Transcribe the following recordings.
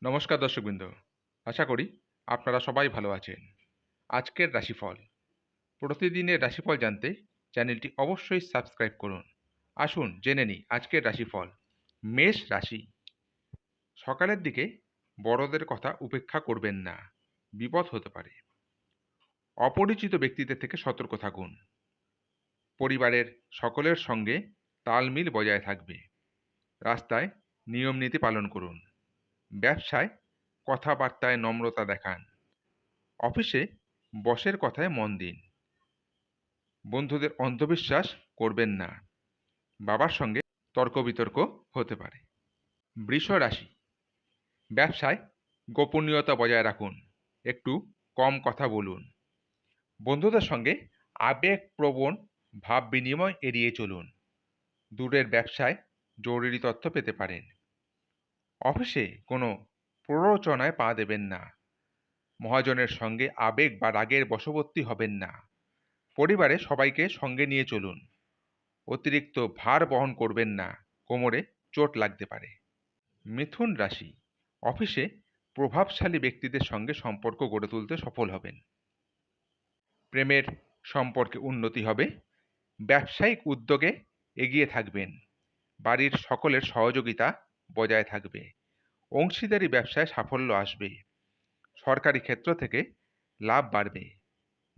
নমস্কার দর্শকবৃন্দ, আশা করি আপনারা সবাই ভালো আছেন। আজকের রাশিফল, প্রতিদিনের রাশিফল জানতে চ্যানেলটি অবশ্যই সাবস্ক্রাইব করুন। আসুন জেনে নিই আজকের রাশিফল। মেষ রাশি, সকালের দিকে বড়দের কথা উপেক্ষা করবেন না, বিপদ হতে পারে। অপরিচিত ব্যক্তিদের থেকে সতর্ক থাকুন। পরিবারের সকলের সঙ্গে তালমিল বজায় থাকবে। রাস্তায় নিয়মনীতি পালন করুন। ব্যবসায় কথাবার্তায় নম্রতা দেখান। অফিসে বসের কথায় মন দিন। বন্ধুদের অন্ধবিশ্বাস করবেন না। বাবার সঙ্গে তর্ক বিতর্ক হতে পারে। বৃষ রাশি, ব্যবসায় গোপনীয়তা বজায় রাখুন। একটু কম কথা বলুন। বন্ধুদের সঙ্গে আবেগপ্রবণ ভাব বিনিময় এড়িয়ে চলুন। দূরের ব্যবসায় জরুরি তথ্য পেতে পারেন। অফিসে কোনো প্ররোচনায় পা দেবেন না। মহাজনের সঙ্গে আবেগ বা রাগের বশবর্তী হবেন না। পরিবারে সবাইকে সঙ্গে নিয়ে চলুন। অতিরিক্ত ভার বহন করবেন না, কোমরে চোট লাগতে পারে। মিথুন রাশি, অফিসে প্রভাবশালী ব্যক্তিদের সঙ্গে সম্পর্ক গড়ে তুলতে সফল হবেন। প্রেমের সম্পর্কে উন্নতি হবে। ব্যবসায়িক উদ্যোগে এগিয়ে থাকবেন। বাড়ির সকলের সহযোগিতা বজায় থাকবে। অংশীদারি ব্যবসায় সাফল্য আসবে। সরকারি ক্ষেত্র থেকে লাভ বাড়বে।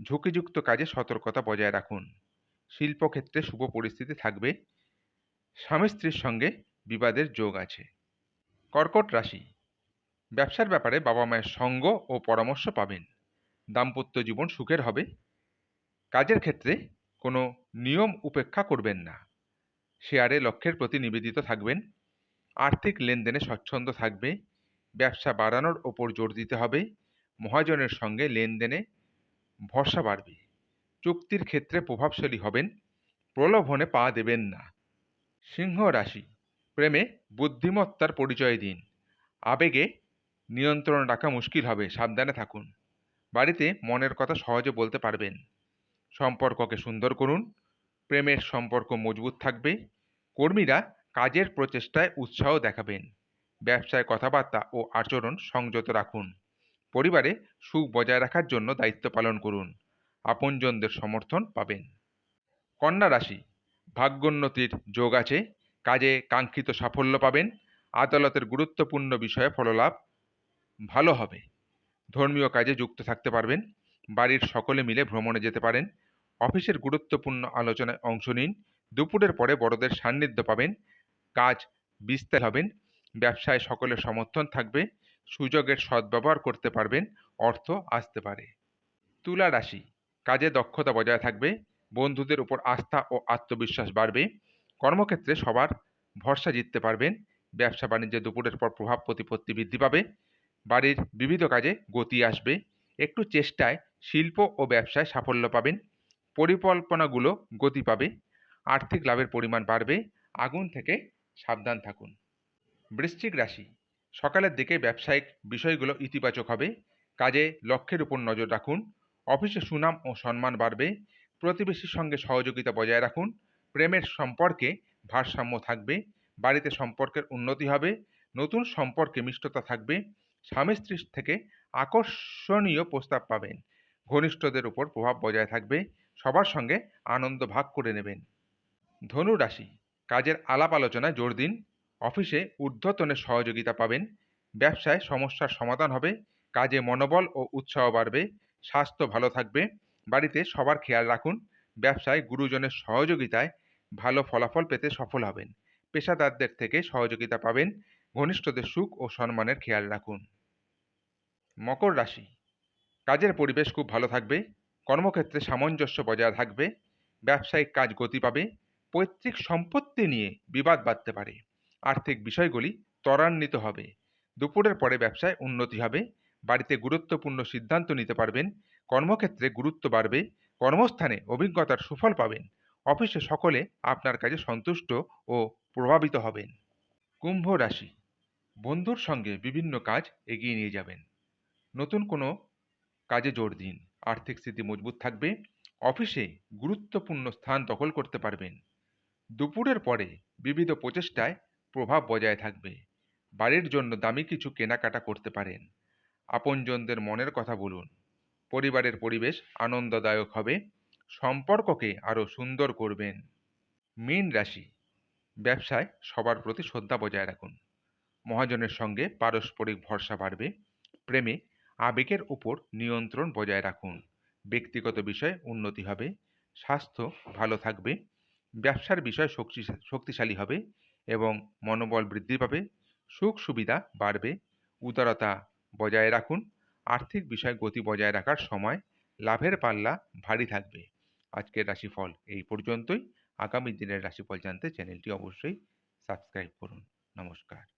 ঝুঁকিযুক্ত কাজে সতর্কতা বজায় রাখুন। শিল্পক্ষেত্রে শুভ পরিস্থিতি থাকবে। স্বামী স্ত্রীর সঙ্গে বিবাদের যোগ আছে। কর্কট রাশি, ব্যবসার ব্যাপারে বাবা মায়ের সঙ্গ ও পরামর্শ পাবেন। দাম্পত্য জীবন সুখের হবে। কাজের ক্ষেত্রে কোনো নিয়ম উপেক্ষা করবেন না। শেয়ারে লক্ষ্যের প্রতি নিবেদিত থাকবেন। আর্থিক লেনদেনে স্বচ্ছন্দ থাকবে। ব্যবসা বাড়ানোর ওপর জোর দিতে হবে। মহাজনের সঙ্গে লেনদেনে ভরসা বাড়বে। চুক্তির ক্ষেত্রে প্রভাবশালী হবেন। প্রলোভনে পা দেবেন না। সিংহ রাশি, প্রেমে বুদ্ধিমত্তার পরিচয় দিন। আবেগে নিয়ন্ত্রণ রাখা মুশকিল হবে, সাবধানে থাকুন। বাড়িতে মনের কথা সহজে বলতে পারবেন। সম্পর্ককে সুন্দর করুন। প্রেমের সম্পর্ক মজবুত থাকবে। কর্মীরা কাজের প্রচেষ্টায় উৎসাহ দেখাবেন। ব্যবসায় কথাবার্তা ও আচরণ সংযত রাখুন। পরিবারে সুখ বজায় রাখার জন্য দায়িত্ব পালন করুন। আপনজনদের সমর্থন পাবেন। কন্যা রাশি, ভাগ্যোন্নতির যোগ আছে। কাজে কাঙ্ক্ষিত সাফল্য পাবেন। আদালতের গুরুত্বপূর্ণ বিষয়ে ফললাভ ভালো হবে। ধর্মীয় কাজে যুক্ত থাকতে পারবেন। বাড়ির সকলে মিলে ভ্রমণে যেতে পারেন। অফিসের গুরুত্বপূর্ণ আলোচনায় অংশ নিন। দুপুরের পরে বড়দের সান্নিধ্য পাবেন। কাজ বিস্তার হবেন। ব্যবসায় সকলের সমর্থন থাকবে। সুযোগের সদ্ব্যবহার করতে পারবেন। অর্থ আসতে পারে। তুলা রাশি, কাজে দক্ষতা বজায় থাকবে। বন্ধুদের উপর আস্থা ও আত্মবিশ্বাস বাড়বে। কর্মক্ষেত্রে সবার ভরসা জিততে পারবেন। ব্যবসা বাণিজ্যে দুপুরের পর প্রভাব প্রতিপত্তি বৃদ্ধি পাবে। বাড়ির বিবিধ কাজে গতি আসবে। একটু চেষ্টায় শিল্প ও ব্যবসায় সাফল্য পাবেন। পরিকল্পনাগুলো গতি পাবে। আর্থিক লাভের পরিমাণ বাড়বে। আগুন থেকে সাবধান থাকুন। বৃশ্চিক রাশি, সকালের দিকে ব্যবসায়িক বিষয়গুলো ইতিবাচক হবে। কাজে লক্ষ্যের উপর নজর রাখুন। অফিসে সুনাম ও সম্মান বাড়বে। প্রতিবেশীর সঙ্গে সহযোগিতা বজায় রাখুন। প্রেমের সম্পর্কে ভারসাম্য থাকবে। বাড়িতে সম্পর্কের উন্নতি হবে। নতুন সম্পর্কে মিষ্টতা থাকবে। স্বামী স্ত্রীর থেকে আকর্ষণীয় প্রস্তাব পাবেন। ঘনিষ্ঠদের উপর প্রভাব বজায় থাকবে। সবার সঙ্গে আনন্দ ভাগ করে নেবেন। ধনু রাশি, কাজের আলাপ আলোচনায় জোর দিন। অফিসে ঊর্ধ্বতনের সহযোগিতা পাবেন। ব্যবসায় সমস্যার সমাধান হবে। কাজে মনোবল ও উৎসাহ বাড়বে। স্বাস্থ্য ভালো থাকবে। বাড়িতে সবার খেয়াল রাখুন। ব্যবসায় গুরুজনের সহযোগিতায় ভালো ফলাফল পেতে সফল হবেন। পেশাদারদের থেকে সহযোগিতা পাবেন। ঘনিষ্ঠদের সুখ ও সম্মানের খেয়াল রাখুন। মকর রাশি, কাজের পরিবেশ খুব ভালো থাকবে। কর্মক্ষেত্রে সামঞ্জস্য বজায় থাকবে। ব্যবসায়িক কাজ গতি পাবে। পৈতৃক সম্পত্তি নিয়ে বিবাদ বাধতে পারে। আর্থিক বিষয়গুলি ত্বরান্বিত হবে। দুপুরের পরে ব্যবসায় উন্নতি হবে। বাড়িতে গুরুত্বপূর্ণ সিদ্ধান্ত নিতে পারবেন। কর্মক্ষেত্রে গুরুত্ব বাড়বে। কর্মস্থানে অভিজ্ঞতার সুফল পাবেন। অফিসে সকলে আপনার কাজে সন্তুষ্ট ও প্রভাবিত হবেন। কুম্ভ রাশি, বন্ধুর সঙ্গে বিভিন্ন কাজ এগিয়ে নিয়ে যাবেন। নতুন কোনো কাজে জোর দিন। আর্থিক স্থিতি মজবুত থাকবে। অফিসে গুরুত্বপূর্ণ স্থান দখল করতে পারবেন। দুপুরের পরে বিবিধ প্রচেষ্টায় প্রভাব বজায় থাকবে। বাড়ির জন্য দামি কিছু কেনাকাটা করতে পারেন। আপনজনদের মনের কথা বলুন। পরিবারের পরিবেশ আনন্দদায়ক হবে। সম্পর্ককে আরও সুন্দর করবেন। মীন রাশি, ব্যবসায় সবার প্রতি শ্রদ্ধা বজায় রাখুন। মহাজনের সঙ্গে পারস্পরিক ভরসা বাড়বে। প্রেমে আবেগের উপর নিয়ন্ত্রণ বজায় রাখুন। ব্যক্তিগত বিষয়ে উন্নতি হবে। স্বাস্থ্য ভালো থাকবে। ব্যবসার বিষয় শক্তিশালী হবে এবং মনোবল বৃদ্ধি পাবে। সুখ সুবিধা বাড়বে। উদারতা বজায় রাখুন। আর্থিক বিষয়ে গতি বজায় রাখার সময়। লাভের পাল্লা ভারী থাকবে। আজকের রাশিফল এই পর্যন্তই। আগামী দিনের রাশিফল জানতে চ্যানেলটি অবশ্যই সাবস্ক্রাইব করুন। নমস্কার।